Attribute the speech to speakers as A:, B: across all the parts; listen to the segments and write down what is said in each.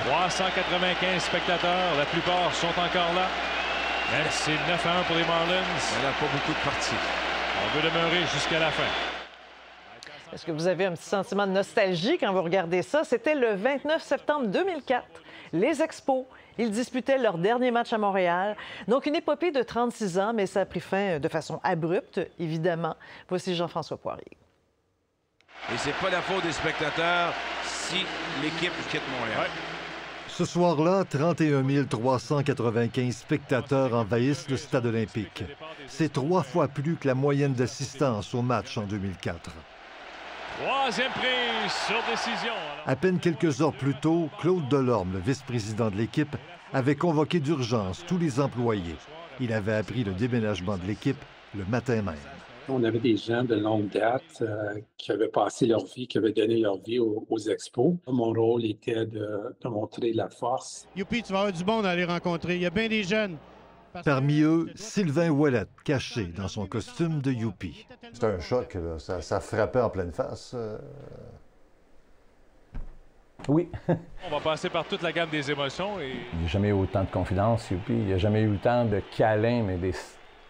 A: 395 spectateurs, la plupart sont encore là. Mais c'est 9-1 pour les Marlins.
B: Il n'y a pas beaucoup de parties.
A: On veut demeurer jusqu'à la fin.
C: Est-ce que vous avez un petit sentiment de nostalgie quand vous regardez ça? C'était le 29 septembre 2004. Les Expos, ils disputaient leur dernier match à Montréal. Donc, une épopée de 36 ans, mais ça a pris fin de façon abrupte, évidemment. Voici Jean-François Poirier.
B: Et c'est pas la faute des spectateurs si l'équipe quitte Montréal.
A: Ouais.
D: Ce soir-là, 31 395 spectateurs envahissent le stade olympique. C'est 3 fois plus que la moyenne d'assistance au match en 2004.
A: Troisième prise sur décision.
D: À peine quelques heures plus tôt, Claude Delorme, le vice-président de l'équipe, avait convoqué d'urgence tous les employés. Il avait appris le déménagement de l'équipe le matin même.
E: On avait des gens de longue date qui avaient passé leur vie, qui avaient donné leur vie aux expos. Mon rôle était de montrer la force.
F: Youpi, tu vas avoir du monde à aller rencontrer. Il y a bien des jeunes.
D: Parmi eux, Sylvain Ouellet, caché dans son costume de Youpi.
G: C'était un choc, là. Ça frappait en pleine face.
H: Oui.
A: On va passer par toute la gamme des émotions. Et...
H: Il n'y a jamais eu autant de confidences, Youpi. Il n'y a jamais eu autant de câlins, mais des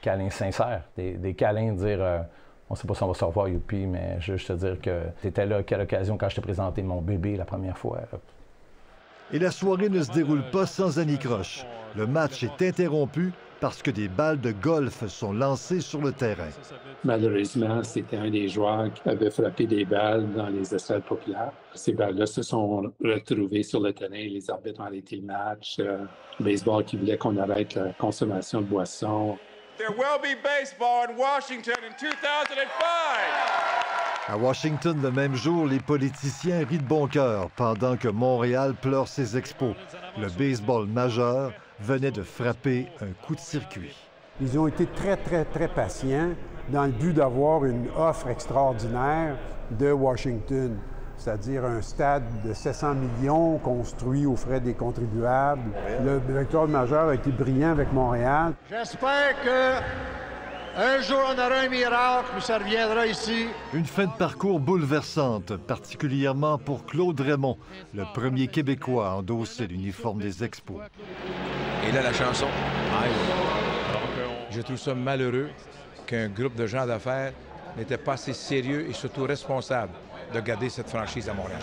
H: câlins sincères. Des câlins de dire on ne sait pas si on va se revoir, Youpi, mais je veux juste te dire que tu étais là à quelle occasion quand je t'ai présenté mon bébé la première fois.
D: Et la soirée ne se déroule pas sans anicroche. Le match est interrompu parce que des balles de golf sont lancées sur le terrain.
E: Malheureusement, c'était un des joueurs qui avait frappé des balles dans les estrades populaires. Ces balles-là se sont retrouvées sur le terrain. Les arbitres ont arrêté le match. Le baseball qui voulait qu'on arrête la consommation de boissons.
B: There will be baseball in Washington in 2005.
D: À Washington, le même jour, les politiciens rient de bon cœur pendant que Montréal pleure ses expos. Le baseball majeur venait de frapper un coup de circuit.
I: Ils ont été très patients dans le but d'avoir une offre extraordinaire de Washington, c'est-à-dire un stade de 700 millions construit aux frais des contribuables. Le directeur majeur a été brillant avec Montréal.
F: J'espère que un jour on aura un miracle, ça reviendra ici.
D: Une fin de parcours bouleversante, particulièrement pour Claude Raymond, le premier Québécois à endosser l'uniforme des Expos.
B: Et là, la chanson.
J: Je trouve ça malheureux qu'un groupe de gens d'affaires n'était pas assez sérieux et surtout responsable de garder cette franchise à Montréal.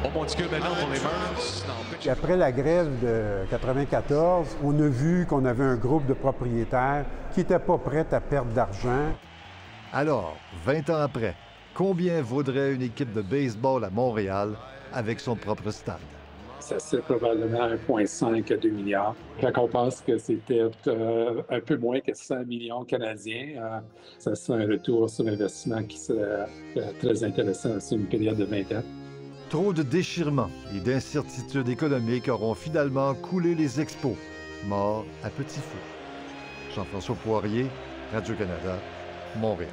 A: Bon monticule maintenant pour les Marlins.
I: Après la grève de 94, on a vu qu'on avait un groupe de propriétaires qui n'étaient pas prêts à perdre d'argent.
D: Alors, 20 ans après, combien vaudrait une équipe de baseball à Montréal avec son propre stade?
E: Ça serait probablement 1,5 à 2 milliards. Quand on pense que c'était un peu moins que 100 millions canadiens, ça serait un retour sur investissement qui serait très intéressant sur une période de 20 ans.
D: Trop de déchirements et d'incertitudes économiques auront finalement coulé les expos. Mort à petit feu. Jean-François Poirier, Radio-Canada, Montréal.